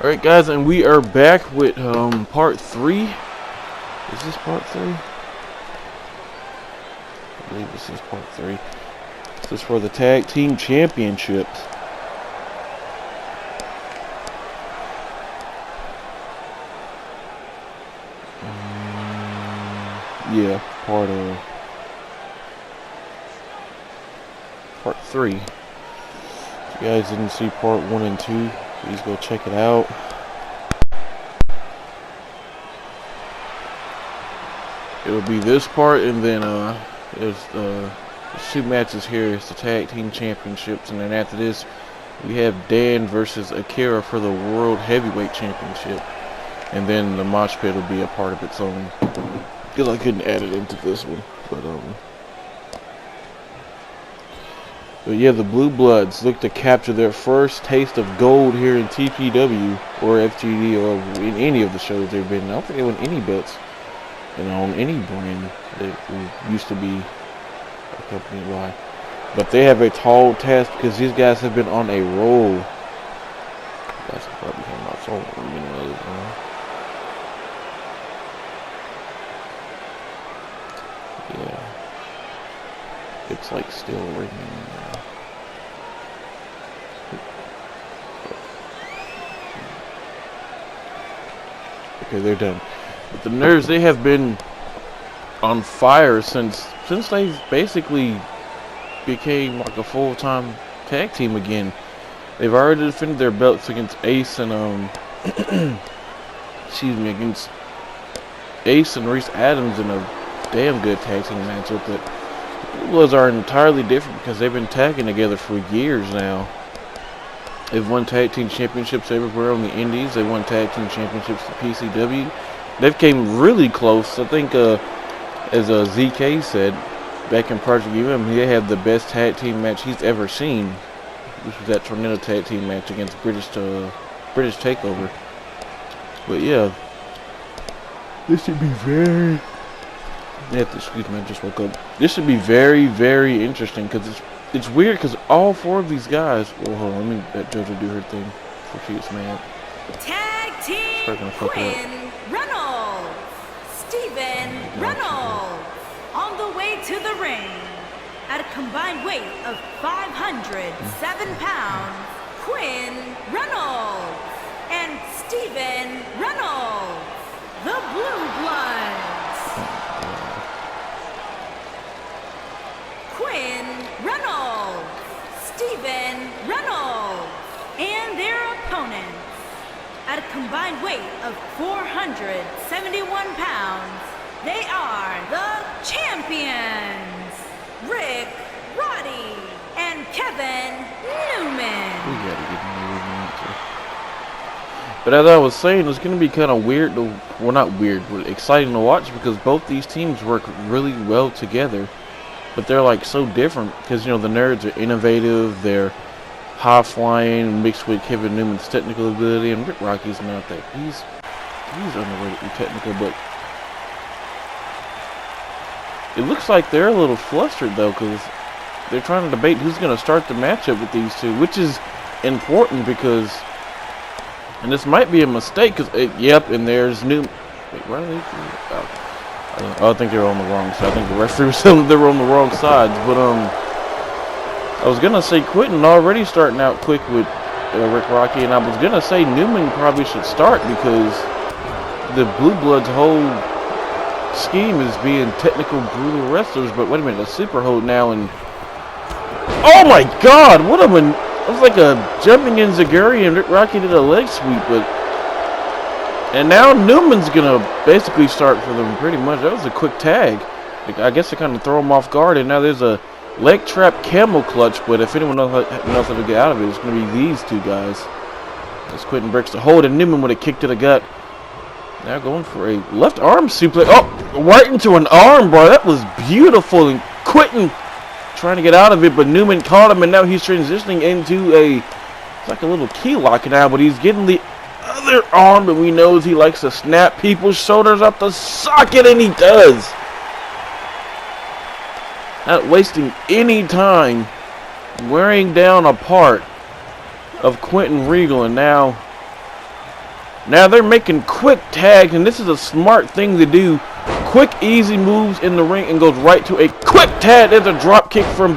Alright guys, and we are back with part 3. Is this part 3? I believe this is part 3. This is for the Tag Team Championships. Yeah, part 3. If you guys didn't see part 1 and 2, please go check it out. It'll be this part, and then there's 2 matches here. It's the Tag Team Championships, and then after this, we have Dan versus Akira for the World Heavyweight Championship. And then the Moshpit will be a part of its own, because I couldn't add it into this one. But yeah, the Blue Bloods look to capture their first taste of gold here in TPW or FGD or in any of the shows they've been in. I don't think they won any belts, on any brand that we used to be accompanied by. But they have a tall task because these guys have been on a roll. That's probably came out so yeah. It's like still ringing. Okay, they're done. But the Nerds, they have been on fire since they've basically became like a full-time tag team again. They've already defended their belts against Ace and against Ace and Reese Adams in a damn good tag team matchup. But the Blue Bloods are entirely different because they've been tagging together for years now. They've won tag team championships everywhere on the Indies. They won tag team championships to PCW. They've came really close. I think, as ZK said back in Project UM, he had the best tag team match he's ever seen, which was that Tornado tag team match against British Takeover. But yeah, this should be very. Excuse me, I just woke up. This should be very, very interesting because it's weird because all 4 of these guys. Well, hold on, let me let JoJo do her thing before she gets mad. Tag team Quinn Reynolds, Steven Reynolds, on the way to the ring at a combined weight of 507 pounds. Quinn Reynolds and Steven Reynolds, the Blue Bloods. Quinn Reynolds, Steven Reynolds, and their opponents at a combined weight of 471 pounds, they are the champions, Rick Roddy and Kevin Newman. We gotta get Newman. But as I was saying, it's going to be kind of weird, well not weird, but exciting to watch because both these teams work really well together. But they're like so different because, the Nerds are innovative, they're high flying mixed with Kevin Newman's technical ability, and Rick Rocky's not that. He's underratedly technical, but it looks like they're a little flustered though because they're trying to debate who's going to start the matchup with these two, which is important and this might be a mistake because, yep, and there's Newman. Wait, why are they? I think they were on the wrong side. I think the referee was telling them they were on the wrong sides. But I was gonna say Quentin already starting out quick with Rick Rocky, and I was gonna say Newman probably should start because the Blue Bloods' whole scheme is being technical, brutal wrestlers. But wait a minute, a super hold now, and oh my God, what a man! It was like a jumping in Zaguri, and Rick Rocky did a leg sweep, and now Newman's gonna basically start for them pretty much. That was a quick tag. I guess to kind of throw him off guard. And now there's a leg trap camel clutch. But if anyone knows how to get out of it, it's gonna be these 2 guys. As Quentin breaks the hold, and Newman with a kick to the gut. Now going for a left arm suplex. Oh, right into an arm bar. That was beautiful. And Quentin trying to get out of it, but Newman caught him, and now he's transitioning into it's like a little key lock now. But he's getting the other arm, but we know he likes to snap people's shoulders up the socket, and he does. Not wasting any time wearing down a part of Quentin Regal, and now Now they're making quick tags, and this is a smart thing to do. Quick, easy moves in the ring and goes right to a quick tag. There's a drop kick from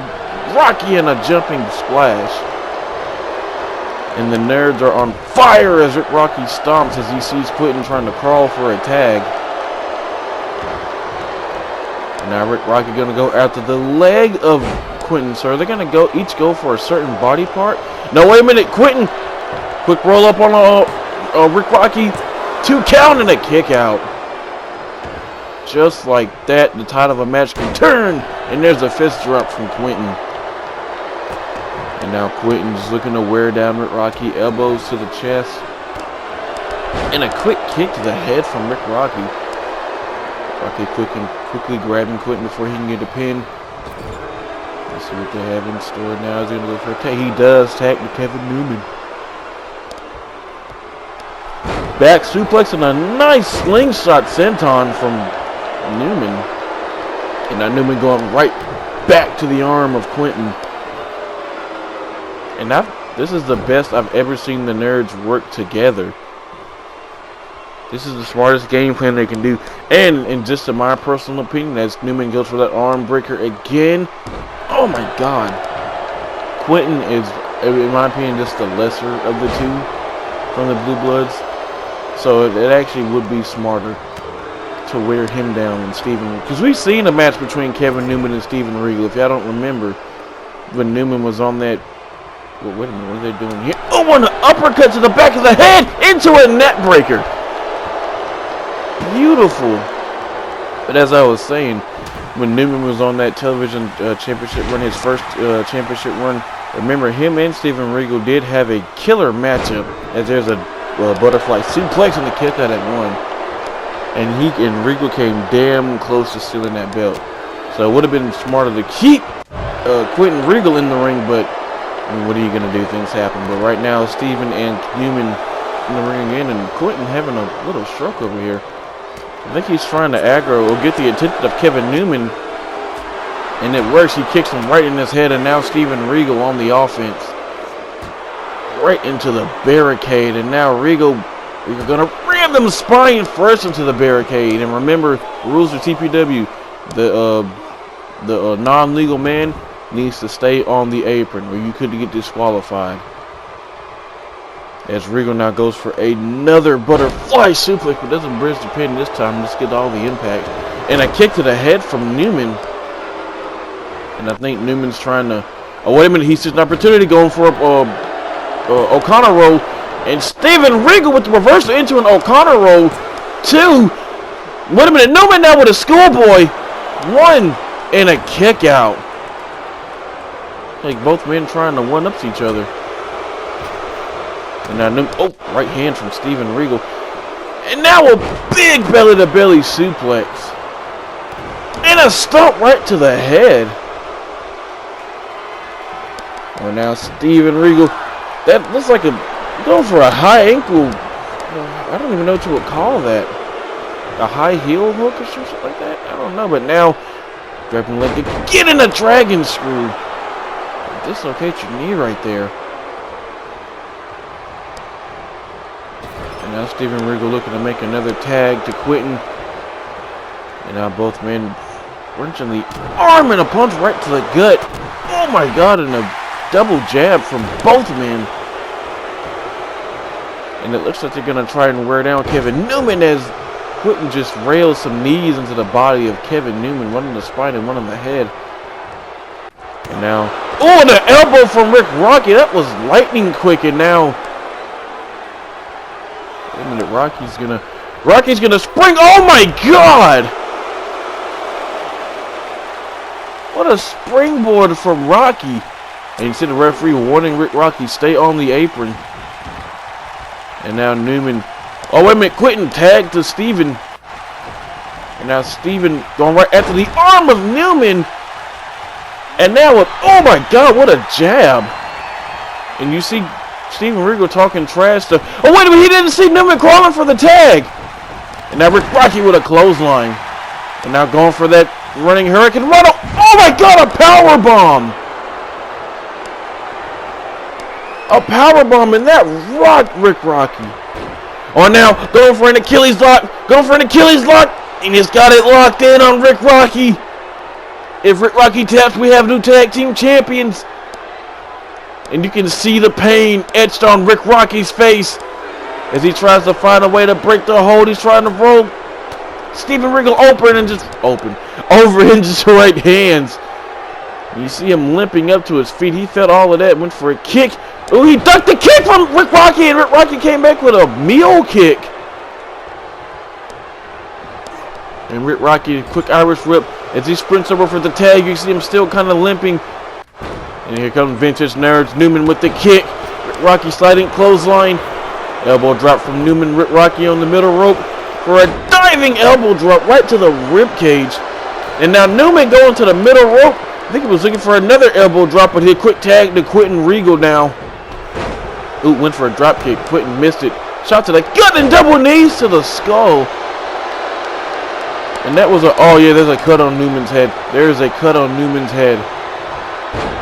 Rocky and a jumping splash. And the nerds are on fire as Rick Rocky stomps as he sees Quentin trying to crawl for a tag. And now Rick Rocky going to go after the leg of Quentin. So are they going to each go for a certain body part? No, wait a minute. Quentin, quick roll up on Rick Rocky. 2 count and a kick out. Just like that, the tide of a match can turn. And there's a fist drop from Quentin. And now Quentin's looking to wear down Rick Rocky. Elbows to the chest. And a quick kick to the head from Rick Rocky. Rocky quickly grabbing Quentin before he can get a pin. Let's see what they have in store now. He's going to go for a tag. He does tag to Kevin Newman. Back suplex and a nice slingshot senton from Newman. And now Newman going right back to the arm of Quentin. And this is the best I've ever seen the nerds work together. This is the smartest game plan they can do. And in just in my personal opinion, as Newman goes for that arm breaker again. Oh my God. Quentin is, in my opinion, just the lesser of the two from the Blue Bloods. So it actually would be smarter to wear him down than Steven. Because we've seen a match between Kevin Newman and Steven Regal. If y'all don't remember, when Newman was on that. Well, wait a minute, what are they doing here? Oh, an uppercut to the back of the head into a net breaker. Beautiful. But as I was saying, when Newman was on that television championship run, his first championship run, remember him and Steven Regal did have a killer matchup, as there's a butterfly suplex and the kick out at one. And Regal came damn close to stealing that belt. So it would have been smarter to keep Quentin Regal in the ring, but I mean, what are you going to do? Things happen. But right now, Steven and Newman in the ring again, and Quentin having a little stroke over here. I think he's trying to aggro or get the attention of Kevin Newman, and it works. He kicks him right in his head, and now Steven Regal on the offense. Right into the barricade, and now Regal going to ram them spine first into the barricade. And remember, rules of TPW, the non-legal man needs to stay on the apron, or you could get disqualified. As Regal now goes for another butterfly suplex, but doesn't bridge the pin this time. Just get all the impact. And a kick to the head from Newman. And I think Newman's trying to... Oh, wait a minute. He sees an opportunity going for O'Connor roll. And Steven Regal with the reversal into an O'Connor roll. 2. Wait a minute. Newman now with a schoolboy. 1. And a kick out. Like both men trying to one-up each other. And now, right hand from Steven Regal. And now a big belly-to-belly suplex. And a stomp right to the head. Well, now Steven Regal. That looks like going for a high ankle. I don't even know what you would call that. A high heel hook or something like that? I don't know. But now, grabbing leg, get in a dragon screw. Dislocate your knee right there. And now Steven Regal looking to make another tag to Quentin. And now both men wrenching the arm and a punch right to the gut. Oh my God, and a double jab from both men. And it looks like they're going to try and wear down Kevin Newman as Quentin just rails some knees into the body of Kevin Newman. One in the spine and one in the head. And now, and an elbow from Rick Rocky. That was lightning quick. And now, wait a minute, Rocky's gonna spring. Oh my God! What a springboard from Rocky. And you see the referee warning Rick Rocky, stay on the apron. And now Newman, oh wait a minute, Quentin tagged to Steven. And now Steven going right after the arm of Newman. And now, oh my God, what a jab. And you see Steven Regal talking trash to, oh wait a minute, he didn't see Newman crawling for the tag. And now Rick Rocky with a clothesline. And now going for that running Hurricane Run. Oh my God, a power bomb. A power bomb, and that rocked Rick Rocky. Oh, now going for an Achilles lock. Going for an Achilles lock. And he's got it locked in on Rick Rocky. If Rick Rocky taps, we have new tag team champions. And you can see the pain etched on Rick Rocky's face as he tries to find a way to break the hold. He's trying to roll Steven Regal over into his right hands. And you see him limping up to his feet. He felt all of that, went for a kick. Oh, he ducked the kick from Rick Rocky, and Rick Rocky came back with a mule kick. And Rick Rocky, quick Irish whip as he sprints over for the tag. You see him still kind of limping. And here comes Vintage Nerds. Newman with the kick. Rick Rocky sliding clothesline. Elbow drop from Newman. Rick Rocky on the middle rope for a diving elbow drop right to the rib cage. And now Newman going to the middle rope. I think he was looking for another elbow drop, but he'll quick tag to Quentin Regal now. Ooh, went for a drop kick. Quentin missed it. Shot to the gut and double knees to the skull. And that was a, oh yeah, there's a cut on Newman's head. There's a cut on Newman's head.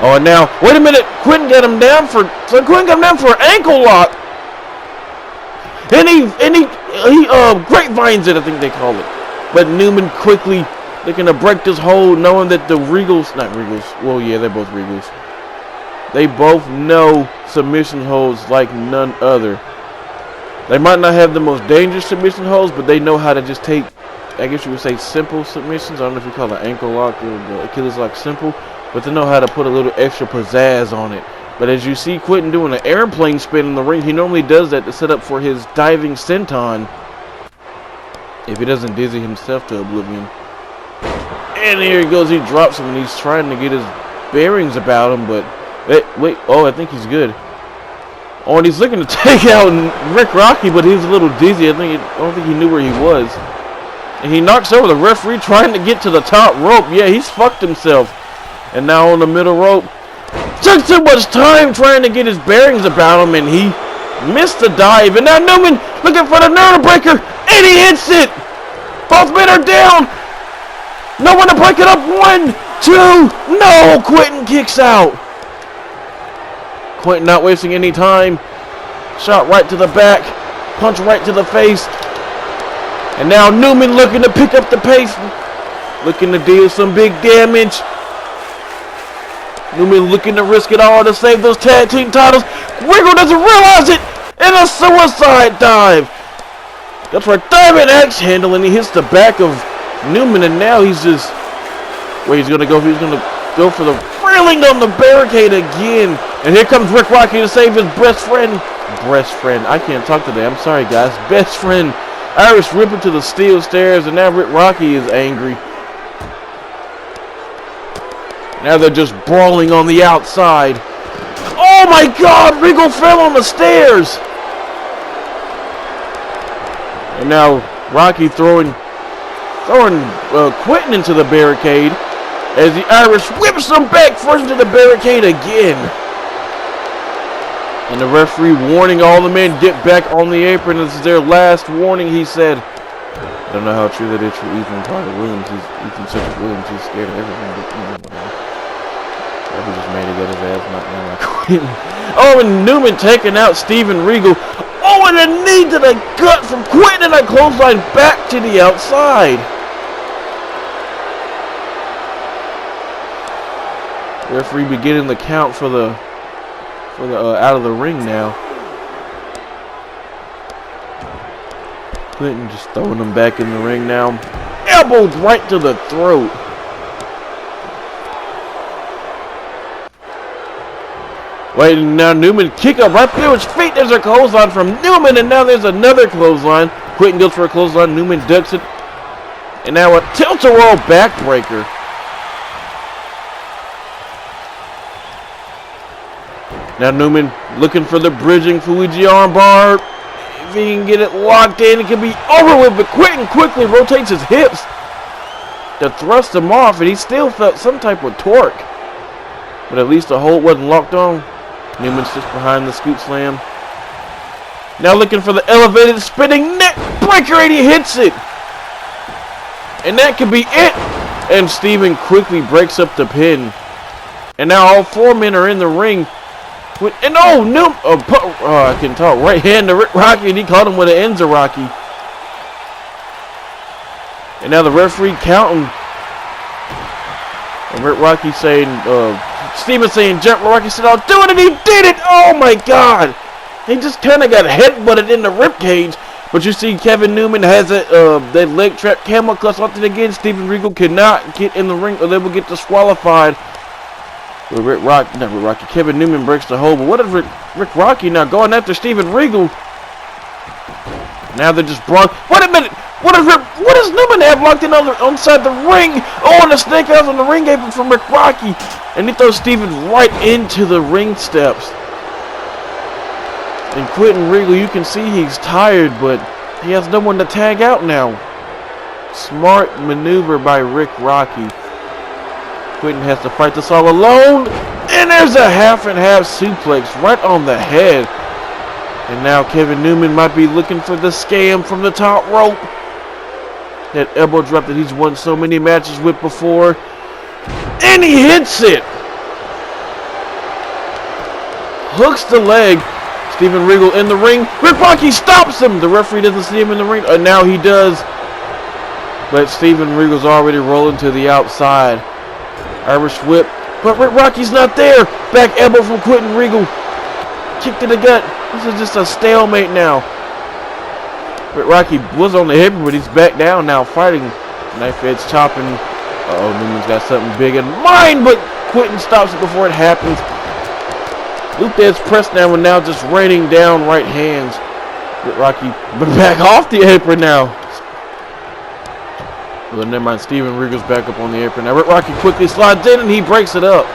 Oh, and now, wait a minute. Quentin got him down for, an ankle lock. And he grapevines it, I think they call it. But Newman quickly looking to break this hold, knowing that the Regals, not Regals, well yeah, they're both Regals. They both know submission holds like none other. They might not have the most dangerous submission holds, but they know how to just take, I guess you would say, simple submissions. I don't know if you call it ankle lock or the Achilles lock simple, but they know how to put a little extra pizzazz on it. But as you see Quentin doing an airplane spin in the ring, he normally does that to set up for his diving senton if he doesn't dizzy himself to oblivion. And here he goes, he drops him, and he's trying to get his bearings about him, but wait, oh, I think he's good. Oh, and he's looking to take out Rick Rocky, but he's a little dizzy. I don't think he knew where he was. And he knocks over the referee trying to get to the top rope. Yeah, he's fucked himself. And now on the middle rope. Took too much time trying to get his bearings about him, and he missed the dive. And now Newman looking for the nerve breaker, and he hits it. Both men are down. No one to break it up. 1, 2. No, Quentin kicks out. Quentin not wasting any time. Shot right to the back. Punch right to the face. And now Newman looking to pick up the pace. Looking to deal some big damage. Newman looking to risk it all to save those tag team titles. Regal doesn't realize it. And a suicide dive. That's for a diamond axe handle, and he hits the back of Newman, and now he's just, where he's gonna go. He's gonna go for the railing on the barricade again. And here comes Rick Rocky to save his best friend. I can't talk today. I'm sorry, guys. Best friend. Irish ripping to the steel stairs, and now Rick Rocky is angry. Now they're just brawling on the outside. Oh my God! Regal fell on the stairs. And now Rocky throwing Quentin into the barricade as the Irish whips him back first into the barricade again. And the referee warning all the men, get back on the apron. This is their last warning, he said. I don't know how true that is for Ethan Carter Williams. Ethan Cedric Williams. He's scared of everything. But, whatever. He just made to get his ass knocked down like Quentin. Oh, and Newman taking out Steven Regal. Oh, and a knee to the gut from Quentin, and a clothesline back to the outside. Referee beginning the count for the out of the ring now. Quentin just throwing him back in the ring now. Elbows right to the throat. Wait, now Newman kick up right through his feet. There's a clothesline from Newman, and now there's another clothesline. Quentin goes for a clothesline. Newman ducks it. And now a tilt-a-whirl backbreaker. Now Newman looking for the bridging Fuji armbar. If he can get it locked in, it can be over with. But Quentin quickly rotates his hips to thrust him off, and he still felt some type of torque. But at least the hold wasn't locked on. Newman's just behind the scoop slam. Now looking for the elevated spinning neck breaker, and he hits it. And that could be it. And Steven quickly breaks up the pin. And now all 4 men are in the ring. And oh, I can talk. Right hand to Rick Rocky, and he caught him with an Enzaraki. And now the referee counting. And Rick Rocky saying, Steven saying, jump. Rocky said, I'll do it, and he did it. Oh my God. He just kind of got headbutted in the ribcage. But you see Kevin Newman has that leg trap camel clutch locked in again. Steven Regal cannot get in the ring or they will get disqualified. But Kevin Newman breaks the hold. But what is Rick Rocky now going after Steven Regal? Now they're just brought. Wait a minute. What does Newman have locked in inside the ring? Oh, and the snake eyes on the ring apron from Rick Rocky. And he throws Steven right into the ring steps. And Quentin Regal, you can see he's tired, but he has no one to tag out now. Smart maneuver by Rick Rocky. Quentin has to fight this all alone. And there's a half and half suplex right on the head. And now Kevin Newman might be looking for the scam from the top rope. That elbow drop that he's won so many matches with before. And he hits it. Hooks the leg. Steven Regal in the ring. Rick Rocky stops him. The referee doesn't see him in the ring. Now he does. But Steven Regal's already rolling to the outside. Irish whip. But Rick Rocky's not there. Back elbow from Quentin Regal. Kick to the gut. This is just a stalemate now. Rick Rocky was on the hip, but he's back down now fighting. Knife edge chopping. Uh-oh, Newman's got something big in mind, but Quentin stops it before it happens. Loop Edge press now and now just raining down right hands. Rick Rocky back off the apron now. Well, never mind. Steven Regal's back up on the apron. Now Rick Rocky quickly slides in and he breaks it up.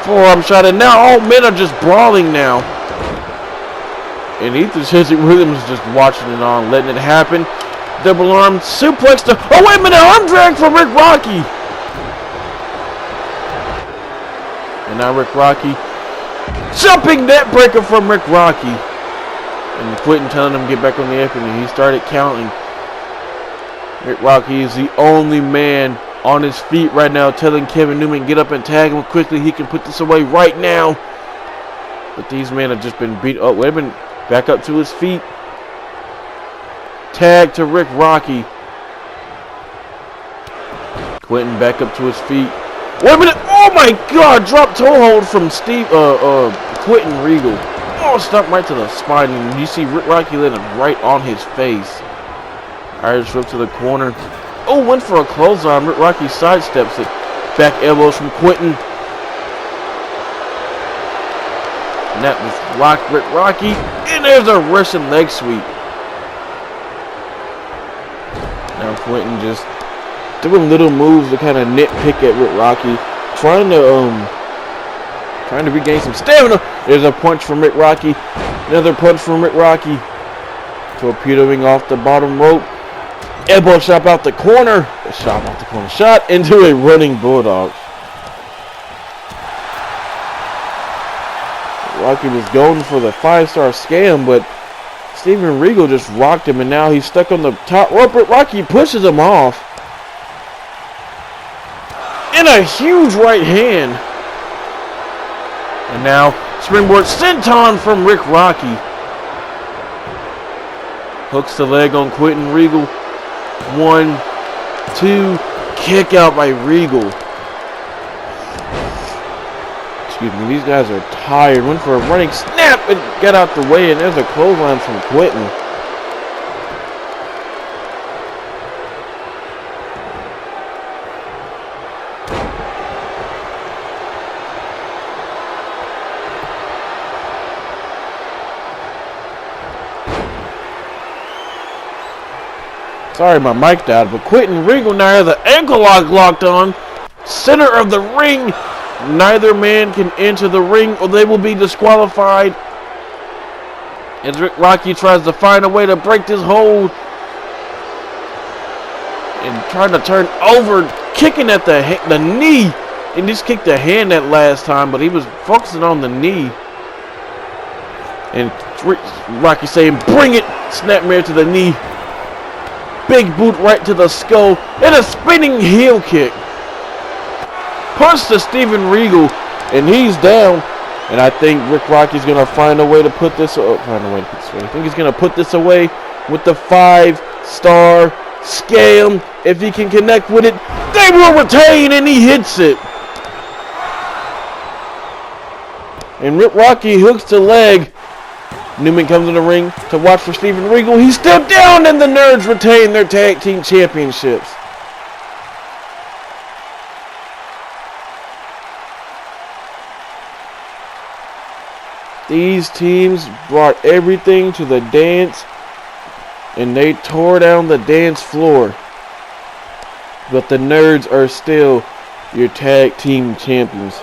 Forearm shot, and now all men are just brawling now. And Ethan Williams is just watching it on, letting it happen. Double arm suplex to. Oh, wait a minute. Arm drag from Rick Rocky. And now Rick Rocky. Jumping net breaker from Rick Rocky. And Quentin telling him to get back on the apron, and he started counting. Rick Rocky is the only man on his feet right now, telling Kevin Newman, get up and tag him quickly. He can put this away right now. But these men have just been beat up. Wait a minute. Back up to his feet. Tag to Rick Rocky. Quentin back up to his feet. Wait a minute. Oh my God. Drop toe hold from Quentin Regal. Oh, stuck right to the spine. And you see Rick Rocky let him right on his face. Irish whip to the corner. Oh, went for a clothesline. Rick Rocky sidesteps it. Back elbows from Quentin. And that was Rick Rocky. And there's a Russian leg sweep. Now Quentin just doing little moves to kind of nitpick at Rick Rocky. Trying to regain some stamina. There's a punch from Rick Rocky. Another punch from Rick Rocky. Torpedoing off the bottom rope. Elbow shot out the corner. Shot into a running bulldog. Rocky was going for the 5-star scam, but Steven Regal just rocked him, and now he's stuck on the top rope. But Rocky pushes him off. And a huge right hand. And now springboard senton from Rick Rocky. Hooks the leg on Quentin Regal. 1, 2, kick out by Regal. Excuse me, these guys are tired. Went for a running snap and got out the way, and there's a clothesline from Quentin. Sorry, my mic died, but Quentin Regal now has the ankle lock locked on. Center of the ring. Neither man can enter the ring or they will be disqualified. As Rick Rocky tries to find a way to break this hold. And trying to turn over, kicking at the knee. And just kicked the hand that last time, but he was focusing on the knee. And Rocky saying, bring it! Snapmare to the knee. Big boot right to the skull. And a spinning heel kick. Punch to Steven Regal. And he's down. And I think Rick Rocky's going to find a way to put this away. I think he's going to put this away with the 5-star scam. If he can connect with it, they will retain, and he hits it. And Rick Rocky hooks the leg. Newman comes in the ring to watch for Steven Regal. He's still down, and the Nerds retain their tag team championships. These teams brought everything to the dance, and they tore down the dance floor. But the Nerds are still your tag team champions.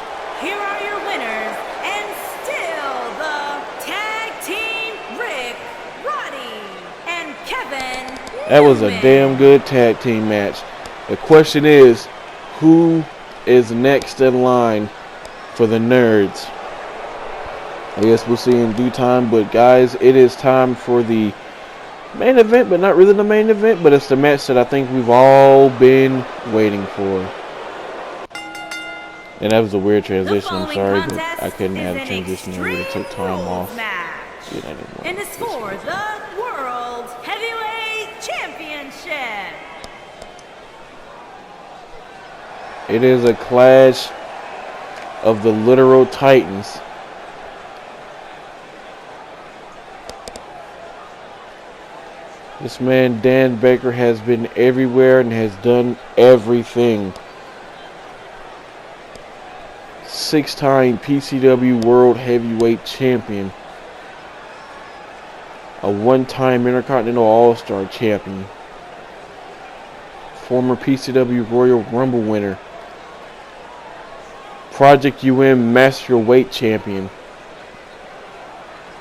Here are your winners, and still the tag team Rick, Roddy, and Kevin That was a Newman. damn good tag team match. The question is, who is next in line for the Nerds? I guess we'll see in due time, but guys, it is time for the main event, but not really the main event, but it's the match that I think we've all been waiting for. And that was a weird transition, I'm sorry, but I couldn't have a transition there. It took time off. Match. Yeah, I didn't want And to it's for the World Heavyweight Championship. It is a clash of the literal titans. This man, Dan Baker, has been everywhere and has done everything. 6-time PCW World Heavyweight Champion. A 1-time Intercontinental All-Star Champion. Former PCW Royal Rumble winner. Project UN Master Weight Champion.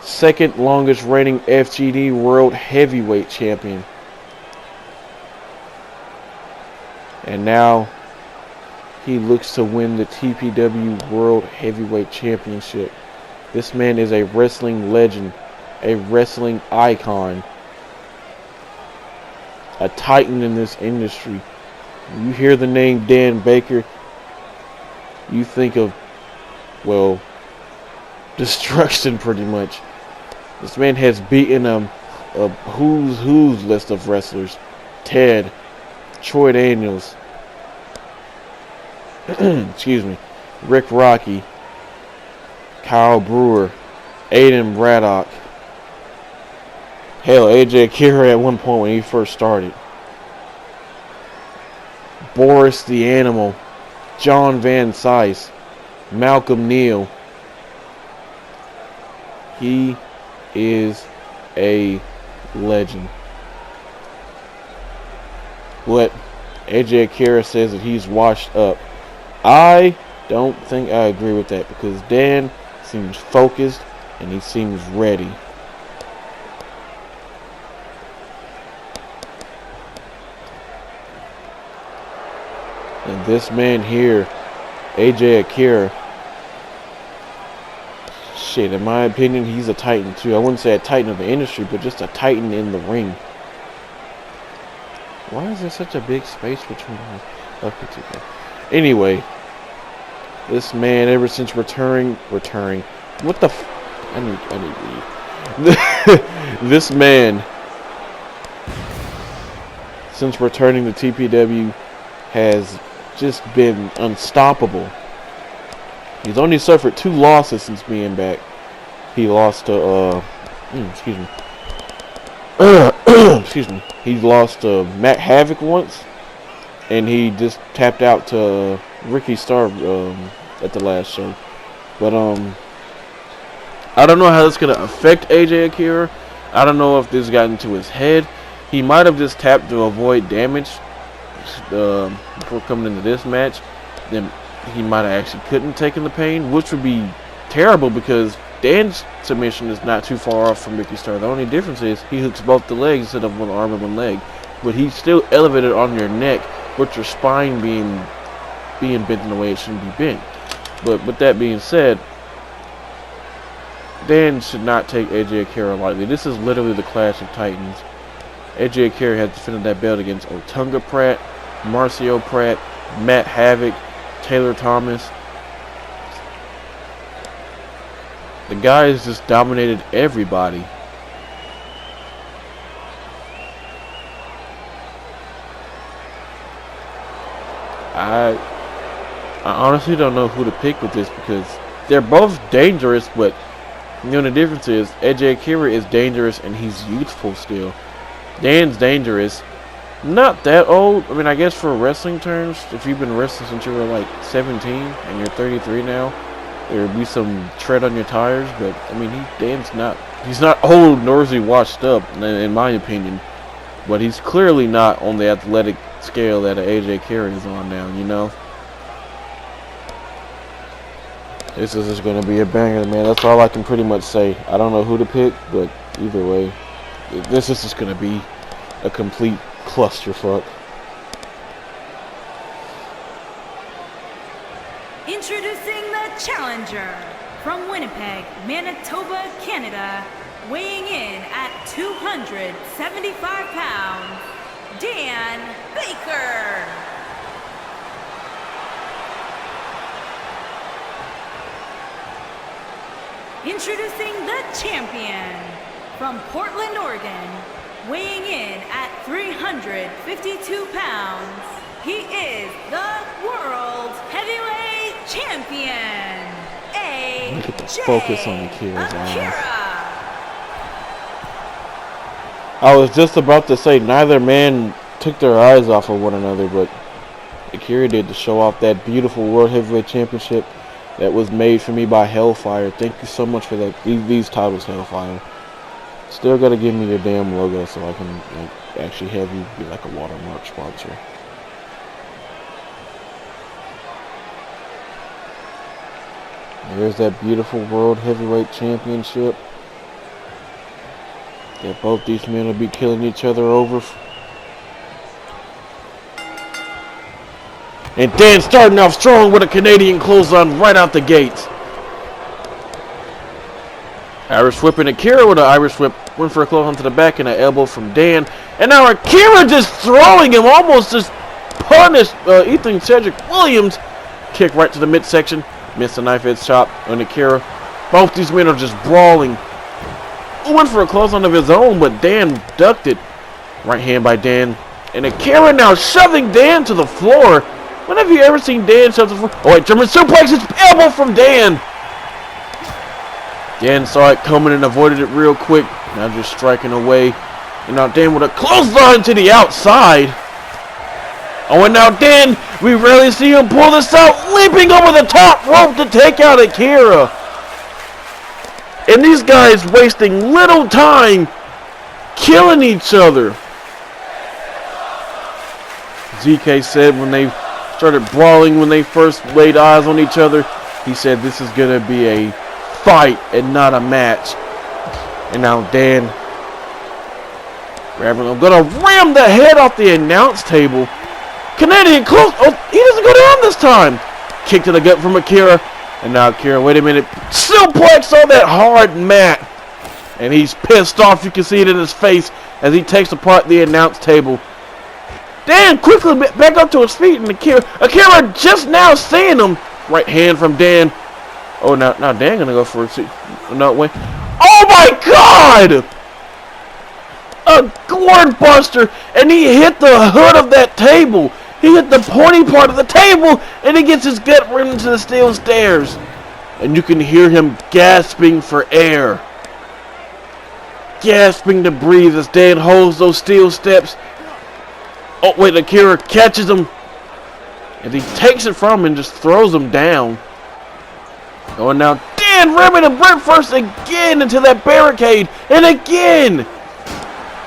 2nd longest reigning FGD World Heavyweight Champion. And now he looks to win the TPW World Heavyweight Championship. This man is a wrestling legend, a wrestling icon, a titan in this industry. When you hear the name Dan Baker, you think of, well, destruction pretty much. This man has beaten a who's list of wrestlers. Ted, Troy Daniels, excuse me, Rick Rocky, Kyle Brewer, Aiden Braddock. Hell, AJ Akira at one point when he first started. Boris the Animal, John Van Sice, Malcolm Neal. He is a legend. But AJ Akira says that he's washed up. I don't think I agree with that, because Dan seems focused and he seems ready. And this man here, AJ Akira, shit, in my opinion, he's a titan too. I wouldn't say a titan of the industry, but just a titan in the ring. Why is there such a big space between us? Okay, anyway, this man, ever since returning, what the I need to leave. This man, since returning to TPW, has just been unstoppable. He's only suffered 2 losses since being back. He lost to, excuse me. Excuse me. He lost to Matt Havoc once, and he just tapped out to Ricky Starr at the last show. But I don't know how that's gonna affect AJ Akira. I don't know if this got into his head. He might have just tapped to avoid damage before coming into this match. Then he might have actually couldn't taken the pain, which would be terrible because Dan's submission is not too far off from Ricky Starr. The only difference is he hooks both the legs instead of one arm and one leg. But he's still elevated on your neck, with your spine being bent in the way it shouldn't be bent. But with that being said, Dan should not take AJ Akira lightly. This is literally the clash of titans. AJ Akira has defended that belt against Otunga Pratt, Marcio Pratt, Matt Havoc, Taylor Thomas. The guy has just dominated everybody. I honestly don't know who to pick with this because they're both dangerous, but you know the difference is AJ Akira is dangerous and he's youthful still. Dan's dangerous. Not that old. I mean, I guess for wrestling terms, if you've been wrestling since you were like 17 and you're 33 now, there would be some tread on your tires. But I mean, he's not old nor is he washed up, in my opinion. But he's clearly not on the athletic scale that AJ Akira is on now. You know, this is just going to be a banger, man. That's all I can pretty much say. I don't know who to pick, but either way, this is just going to be a complete clusterfuck. Introducing the challenger from Winnipeg, Manitoba, Canada, weighing in at 275 pounds, Dan Baker. Introducing the champion from Portland, Oregon, weighing in at 352 pounds, he is the World Heavyweight Champion, Look at the focus on Akira's eyes. I was just about to say neither man took their eyes off of one another, but Akira did to show off that beautiful World Heavyweight Championship that was made for me by Hellfire. Thank you so much for that. These titles, Hellfire. Still gotta give me your damn logo so I can actually have you be like a watermark sponsor. There's that beautiful World Heavyweight Championship that both these men will be killing each other over. And Dan starting off strong with a Canadian clothesline right out the gates. Irish whip and Akira with an Irish whip. Went for a clothesline to the back and an elbow from Dan. And now Akira just throwing him, almost just punished Ethan Cedric Williams. Kick right to the midsection. Missed a knife edge chop on Akira. Both these men are just brawling. Went for a clothesline of his own, but Dan ducked it. Right hand by Dan. And Akira now shoving Dan to the floor. When have you ever seen Dan shove to the floor? Oh wait, German suplex, it's elbow from Dan. Dan saw it coming and avoided it real quick. Now just striking away. And now Dan with a clothesline to the outside. Oh, and now Dan, we rarely see him pull this out, leaping over the top rope to take out Akira. And these guys wasting little time killing each other. ZK said when they started brawling, when they first laid eyes on each other, he said this is going to be a fight and not a match. And now Dan grabbing him, going to ram the head off the announce table. Canadian close. Oh, he doesn't go down this time. Kick to the gut from Akira. And now Akira, wait a minute. Suplex on that hard mat. And he's pissed off. You can see it in his face as he takes apart the announce table. Dan quickly back up to his feet. And Akira just now seeing him. Right hand from Dan. Oh, now Dan going to go for a no, wait. Oh, my God! A gourd buster. And he hit the hood of that table. He hit the pointy part of the table, and he gets his gut right into the steel stairs. And you can hear him gasping for air. Gasping to breathe as Dan holds those steel steps. Oh, wait, Akira catches him. And he takes it from him and just throws him down. Oh, and now Dan ramming him right first again into that barricade. And again.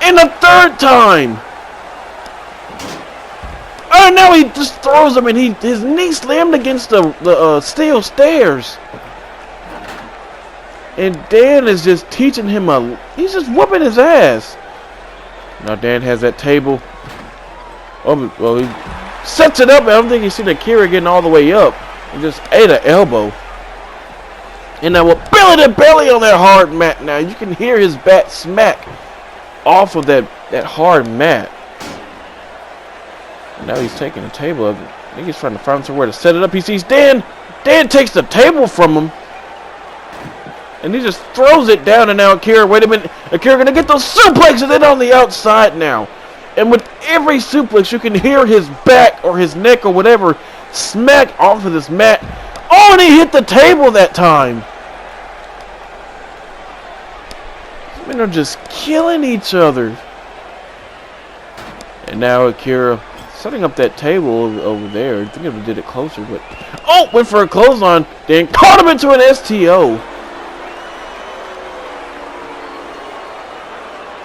And a third time. Oh, now he just throws him, and his knee slammed against the steel stairs. And Dan is just teaching him he's just whooping his ass. Now Dan has that table. Oh, well, he sets it up. I don't think he's seen Akira getting all the way up. He just ate an elbow. And now we're belly to belly on that hard mat. Now you can hear his bat smack off of that hard mat. Now he's taking the table up. I think he's trying to find somewhere to set it up. He sees Dan. Dan takes the table from him. And he just throws it down, and now Akira, wait a minute, Akira gonna get those suplexes in on the outside now. And with every suplex, you can hear his back or his neck or whatever smack off of this mat. Oh, and he hit the table that time. These men are just killing each other. And now Akira setting up that table over there. I think I did it closer, but... Oh, went for a clothesline, then caught him into an STO.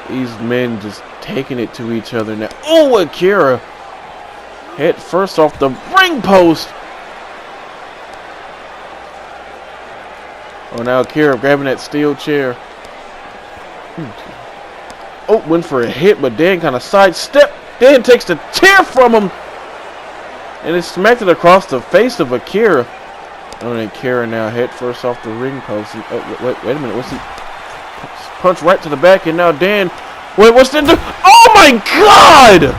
These men just taking it to each other now. Oh, Akira head first off the ring post. Oh, now Akira grabbing that steel chair. Oh, went for a hit, but Dan kind of sidestepped. Dan takes the chair from him, and it smacked it across the face of Akira. Oh, and Akira now head first off the ring post. Oh, wait a minute. What's he? Punch right to the back, and now Dan. Wait, what's that? Oh my God!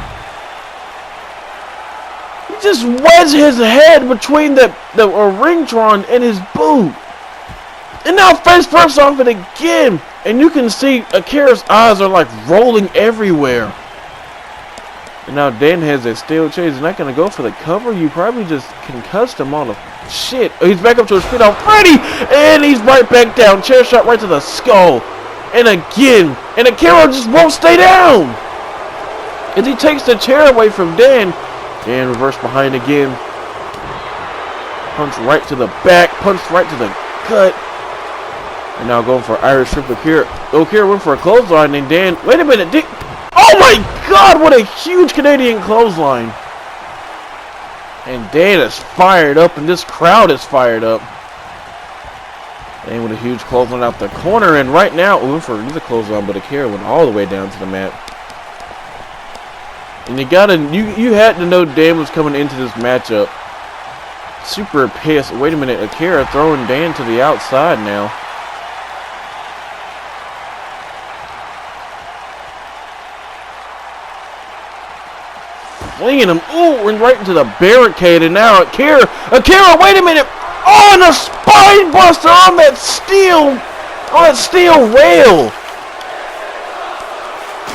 He just wedged his head between the ringtron and his boot. And now face first off it again. And you can see Akira's eyes are like rolling everywhere. And now Dan has that steel chair. He's not going to go for the cover. You probably just concussed him on the shit. Oh, he's back up to his feet already. And he's right back down. Chair shot right to the skull. And again. And Akira just won't stay down. As he takes the chair away from Dan. Dan reverse behind again. Punch right to the back. Punch right to the gut. And now going for Irish Whip. Akira went for a clothesline. And Dan. Wait a minute. Oh my God, what a huge Canadian clothesline. And Dan is fired up, and this crowd is fired up. Dan with a huge clothesline out the corner, and right now, went for another clothesline, but Akira went all the way down to the mat. And you had to know Dan was coming into this matchup. Super pissed. Wait a minute, Akira throwing Dan to the outside now. Flinging him, ooh, and right into the barricade, and now Akira, wait a minute, oh, and a spine buster on that steel rail,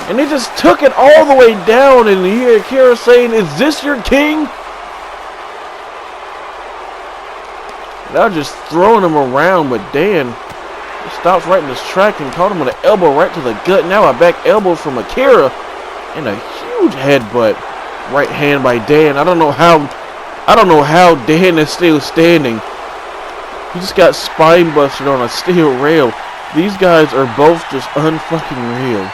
and he just took it all the way down, and you hear Akira saying, "Is this your king?" Now just throwing him around, but Dan stops right in his track and caught him with an elbow right to the gut. Now a back elbow from Akira, and a huge headbutt. Right hand by Dan. I don't know how Dan is still standing. He just got spine busted on a steel rail. These guys are both just unfucking real.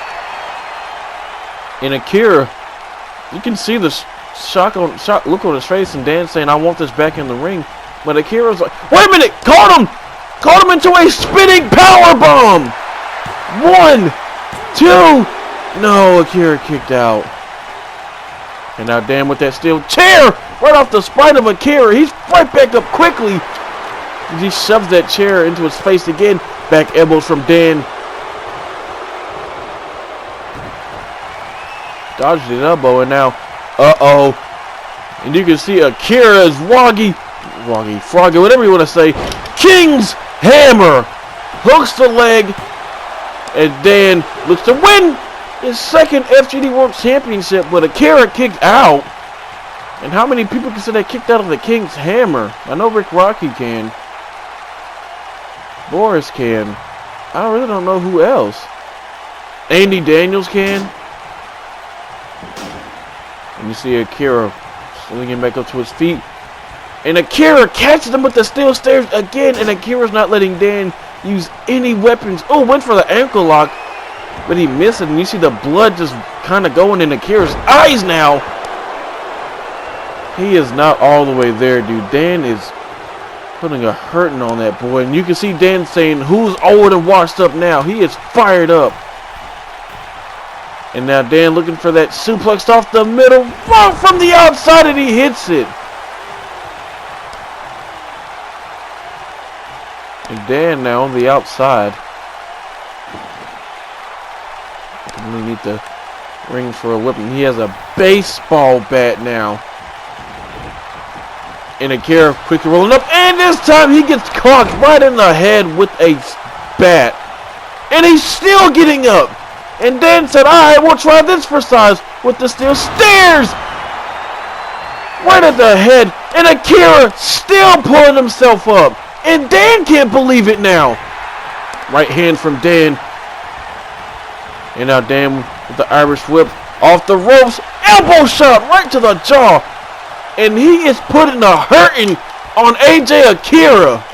And Akira, you can see the shock look on his face, and Dan saying, "I want this back in the ring." But Akira's like, "Wait a minute! Caught him into a spinning power bomb. 1, 2. No, Akira kicked out. And now Dan with that steel chair right off the spine of Akira. He's right back up quickly. He shoves that chair into his face again. Back elbows from Dan. Dodged the elbow, and now, uh-oh. And you can see Akira's froggy, whatever you want to say. King's Hammer. Hooks the leg. And Dan looks to win his second FGD World Championship, but Akira kicked out. And how many people can say they kicked out of the King's Hammer? I know Rick Rocky can. Boris can. I really don't know who else. Andy Daniels can. And you see Akira slinging back up to his feet. And Akira catches him with the steel stairs again, and Akira's not letting Dan use any weapons. Oh, went for the ankle lock. But he missed it, and you see the blood just kind of going in Akira's eyes now. He is not all the way there, dude. Dan is putting a hurting on that boy. And you can see Dan saying, "Who's old and washed up now?" He is fired up. And now Dan looking for that suplex off the middle. From the outside, and he hits it. And Dan now on the outside. Underneath the ring for a whipping. He has a baseball bat now. And Akira quickly rolling up. And this time he gets clocked right in the head with a bat. And he's still getting up. And Dan said, alright, we'll try this for size with the steel stairs. Right at the head. And Akira still pulling himself up. And Dan can't believe it now. Right hand from Dan. And now Dan with the Irish whip off the ropes. Elbow shot right to the jaw. And he is putting a hurting on AJ Akira.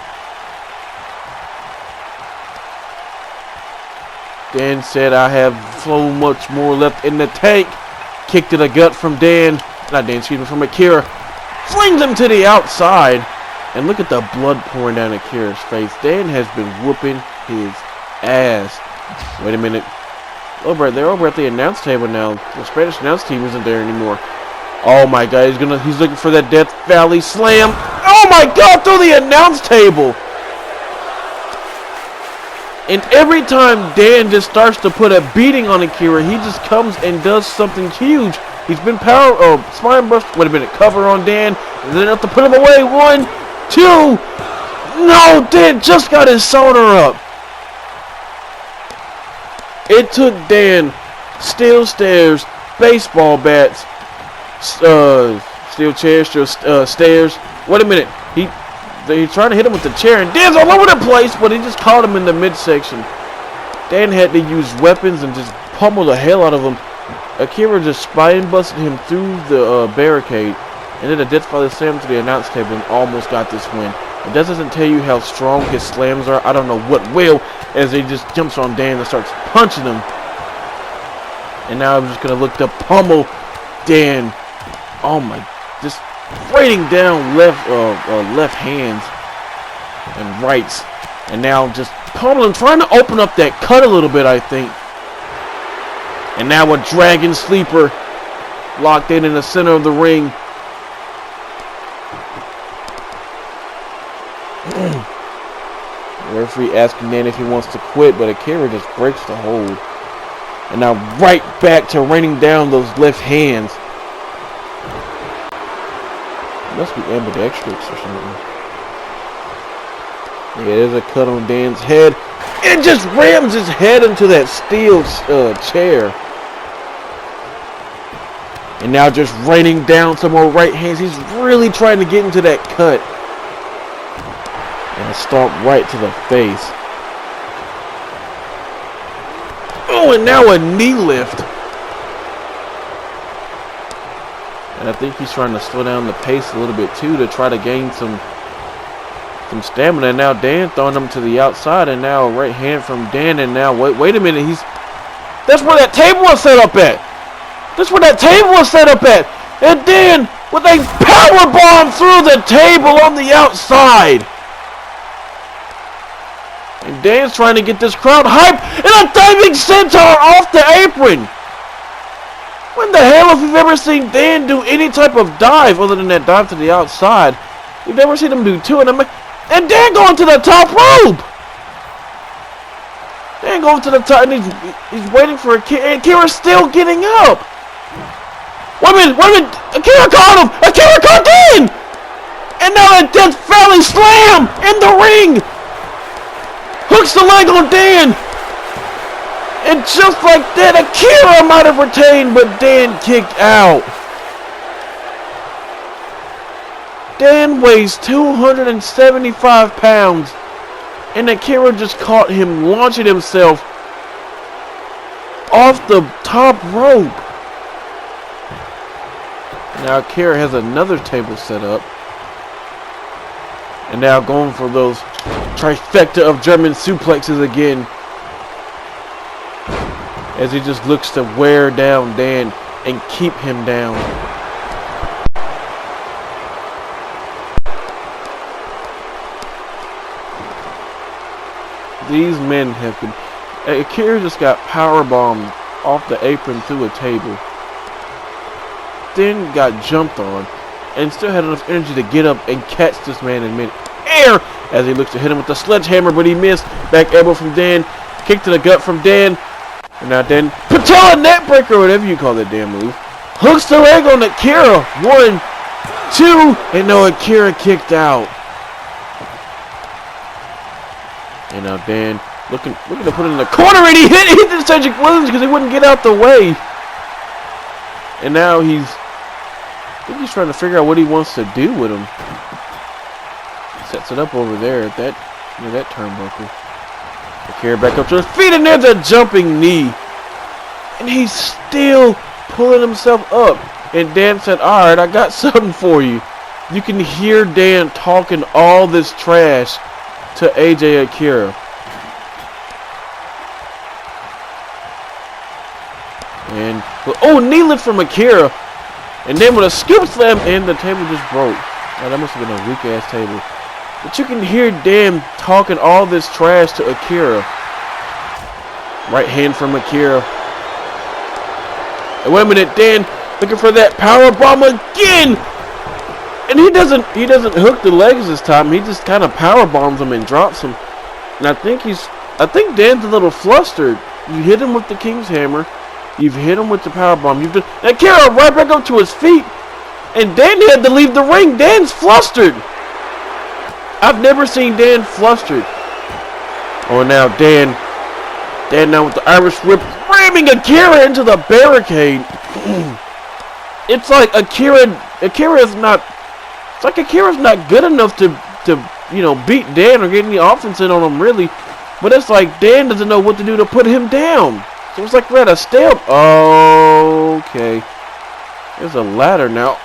Dan said, I have so much more left in the tank. Kick to the gut from Dan. Not Dan, excuse me, from Akira. Flings him to the outside. And look at the blood pouring down Akira's face. Dan has been whooping his ass. Wait a minute. They're over at the announce table now. The Spanish announce team isn't there anymore. Oh my God, he's looking for that Death Valley slam. Oh my God, through the announce table. And every time Dan just starts to put a beating on Akira, he just comes and does something huge. He's been spine burst. Wait a minute, cover on Dan. And then have to put him away. 1, 2. No, Dan just got his shoulder up. It took Dan steel stairs, baseball bats, steel chairs, stairs. Wait a minute. He's trying to hit him with the chair, and Dan's all over the place, but he just caught him in the midsection. Dan had to use weapons and just pummel the hell out of him. Akira just spine busted him through the barricade, and then a Death Valley slam to the announce table and almost got this win. If that doesn't tell you how strong his slams are, I don't know what will, as he just jumps on Dan and starts punching him. And now I'm just going to look to pummel Dan. Oh my, just raining down left hands and rights. And now just pummeling, trying to open up that cut a little bit, I think. And now a dragon sleeper locked in the center of the ring. The referee asking Dan if he wants to quit, but Akira just breaks the hold. And now right back to raining down those left hands. It must be ambidextrous or something. Yeah, there's a cut on Dan's head. It just rams his head into that steel chair. And now just raining down some more right hands. He's really trying to get into that cut. And a stomp right to the face. Oh, and now a knee lift. And I think he's trying to slow down the pace a little bit too to try to gain some stamina. And now Dan throwing him to the outside, and now a right hand from Dan. And now wait a minute, that's where that table was set up at. That's where that table was set up at. And Dan with a power bomb through the table on the outside. And Dan's trying to get this crowd hyped, and a diving centaur off the apron. When the hell have you ever seen Dan do any type of dive other than that dive to the outside? You've never seen him do two, and Dan going to the top rope. Dan going to the top, and he's waiting for Akira, and Akira's still getting up. Wait a minute, Akira caught him. Akira caught Dan, and now a Death Valley slam in the ring. Hooks the leg on Dan. And just like that, Akira might have retained, but Dan kicked out. Dan weighs 275 pounds. And Akira just caught him launching himself off the top rope. Now Akira has another table set up. And now going for those trifecta of German suplexes again. As he just looks to wear down Dan and keep him down. These men have been... Akira just got powerbombed off the apron through a table. Then got jumped on. And still had enough energy to get up and catch this man in mid-air. As he looks to hit him with the sledgehammer, but he missed. Back elbow from Dan. Kick to the gut from Dan. And now Dan, patella neck breaker, whatever you call that damn move. Hooks the leg on Akira. 1, 2, and no, Akira kicked out. And now Dan Looking to put it in the corner, and he hit the Cedric Williams because he wouldn't get out the way. And now I think he's trying to figure out what he wants to do with him. Sets it up over there at near that turnbuckle. Carry back up to his feet, and there's a jumping knee. And he's still pulling himself up. And Dan said, alright, I got something for you. You can hear Dan talking all this trash to AJ Akira. And, oh, knee lift from Akira. And then with a scoop slam, and the table just broke. Oh, that must have been a weak-ass table. But you can hear Dan talking all this trash to Akira. Right hand from Akira. And wait a minute, Dan looking for that power bomb again. And he doesn't hook the legs this time. He just kind of power bombs him and drops him. And I think Dan's a little flustered. You hit him with the King's Hammer. You've hit him with the power bomb. And Akira right back up to his feet. And Dan had to leave the ring. Dan's flustered. I've never seen Dan flustered. Oh, now Dan now with the Irish whip, ramming Akira into the barricade. It's like Akira's not good enough to beat Dan or get any offense in on him, really. But it's like Dan doesn't know what to do to put him down. So it's like we're at a stale. Okay. There's a ladder now.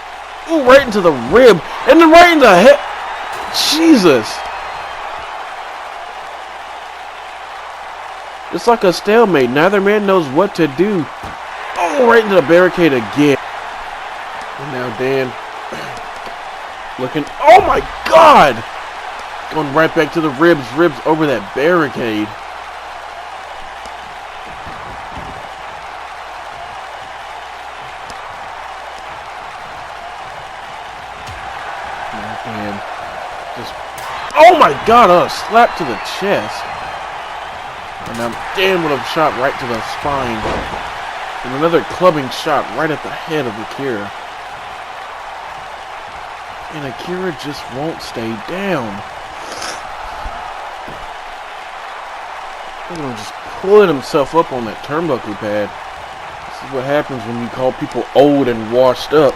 Ooh, right into the rib. And then right into the head. Jesus. It's like a stalemate. Neither man knows what to do. Oh, right into the barricade again. And now Dan looking. Oh my God! Going right back to the ribs over that barricade. And just, oh my God, a slap to the chest. And now Dan would have shot right to the spine. And another clubbing shot right at the head of Akira. And Akira just won't stay down. Look at him just pulling himself up on that turnbuckle pad. This is what happens when you call people old and washed up.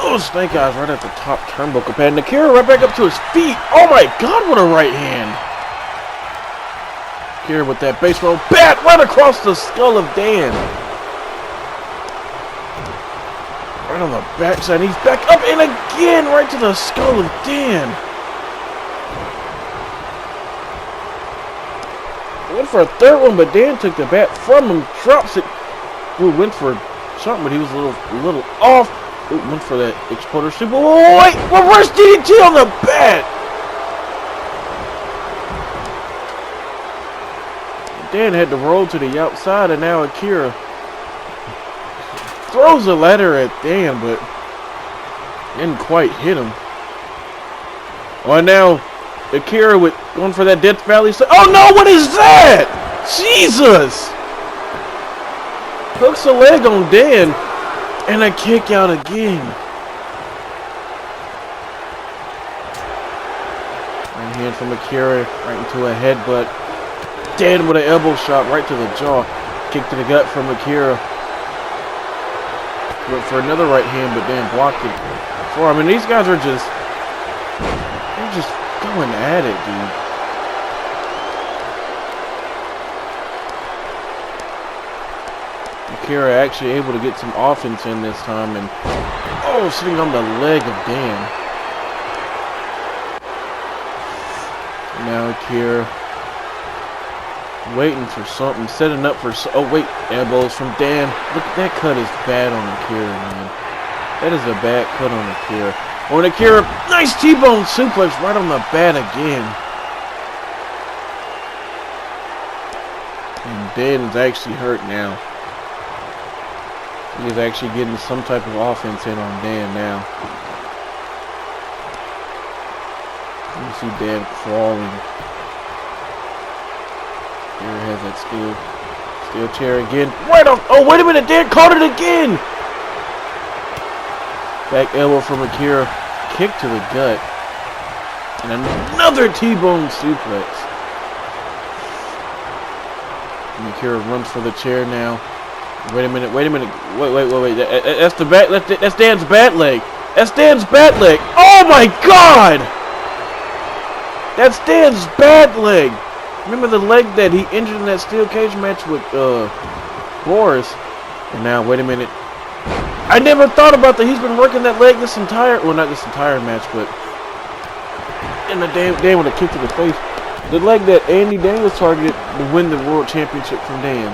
Oh, Snake Eyes right at the top turnbuckle pad. And Akira right back up to his feet. Oh my God, what a right hand. Akira with that baseball bat right across the skull of Dan. Right on the backside. He's back up and again right to the skull of Dan. Went for a third one, but Dan took the bat from him, drops it. Ooh, went for something, but he was a little off. Ooh, went for that exploder super. Oh, wait, reverse DDT on the bat. Dan had to roll to the outside, and now Akira throws a ladder at Dan, but didn't quite hit him. Oh, and now Akira with going for that Death Valley. Oh no, what is that? Jesus! Hooks a leg on Dan, and a kick out again. Right hand from Akira, right into a headbutt. Dan with an elbow shot right to the jaw. Kick to the gut from Akira. Went for another right hand, but Dan blocked it. I mean, these guys are just going at it, dude. Akira actually able to get some offense in this time, and sitting on the leg of Dan. Now Akira waiting for something, setting up for. Oh wait, elbows from Dan. Look, that cut is bad on Akira, man. That is a bad cut on Akira. Oh, and Akira, nice T-bone suplex right on the bat again. And Dan is actually hurt now. He is actually getting some type of offense in on Dan now. You see Dan crawling. Here has that steel chair again. Right on. Oh, wait a minute. Dan caught it again. Back elbow from Akira. Kick to the gut. And another T-bone suplex. Akira runs for the chair now. Wait a minute. Wait. That's the bat. That's Dan's bat leg. That's Dan's bat leg. Oh my God! That's Dan's bat leg. Remember the leg that he injured in that steel cage match with Boris? And now, wait a minute. I never thought about that. He's been working that leg this entire, well, not this entire match, but and the Dan with a kick to the face. The leg that Andy Daniels targeted to win the world championship from Dan.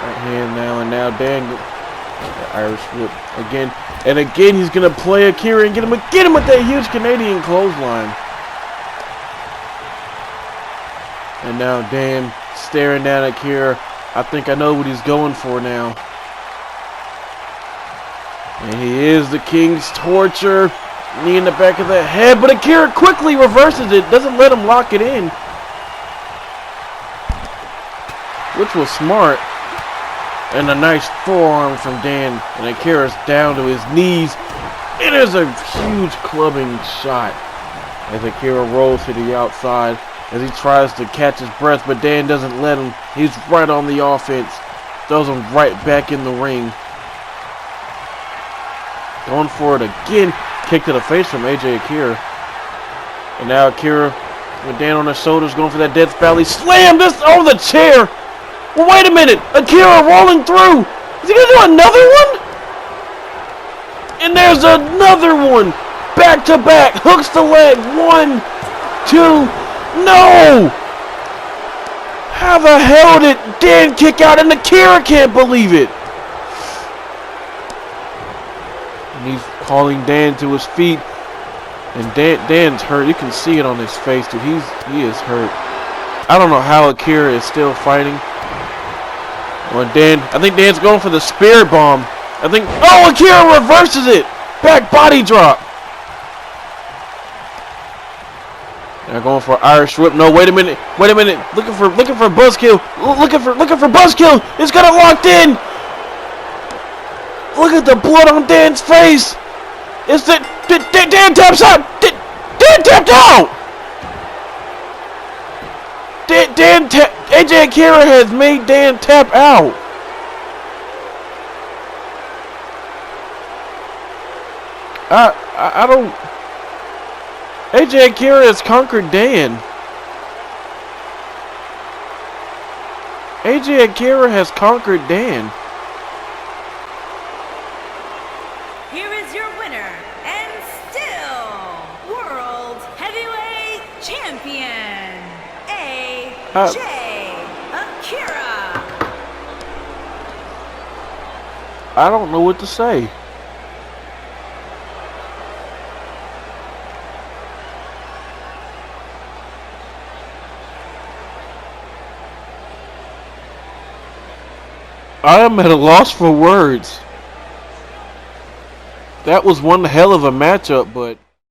Right hand now, and now Dan, the Irish whip again, and again he's gonna play Akira and get him with that huge Canadian clothesline. And now Dan staring down at Akira. I think I know what he's going for now. And he is the King's Torture. Knee in the back of the head, but Akira quickly reverses it, doesn't let him lock it in. Which was smart. And a nice forearm from Dan. And Akira's down to his knees. It is a huge clubbing shot as Akira rolls to the outside as he tries to catch his breath, but Dan doesn't let him. He's right on the offense. Throws him right back in the ring. Going for it again. Kick to the face from AJ Akira. And now Akira with Dan on his shoulders going for that Death Valley Slam. This over the chair. Well, wait a minute. Akira rolling through. Is he going to do another one? And there's another one. Back to back. Hooks the leg. 1, 2. No! How the hell did Dan kick out and Akira can't believe it? And he's calling Dan to his feet. And Dan's hurt. You can see it on his face, dude. He is hurt. I don't know how Akira is still fighting. Well, I think Dan's going for the spirit bomb. Oh, Akira reverses it. Back body drop. Now going for Irish whip. No, wait a minute. Looking for buzzkill. Looking for buzzkill. It's got it locked in. Look at the blood on Dan's face. It's the Dan taps out. Dan tapped out. AJ Akira has made Dan tap out. I don't. AJ Akira has conquered Dan. AJ Akira has conquered Dan. Here is your winner and still World Heavyweight Champion, AJ Akira. I don't know what to say. I am at a loss for words. That was one hell of a matchup, but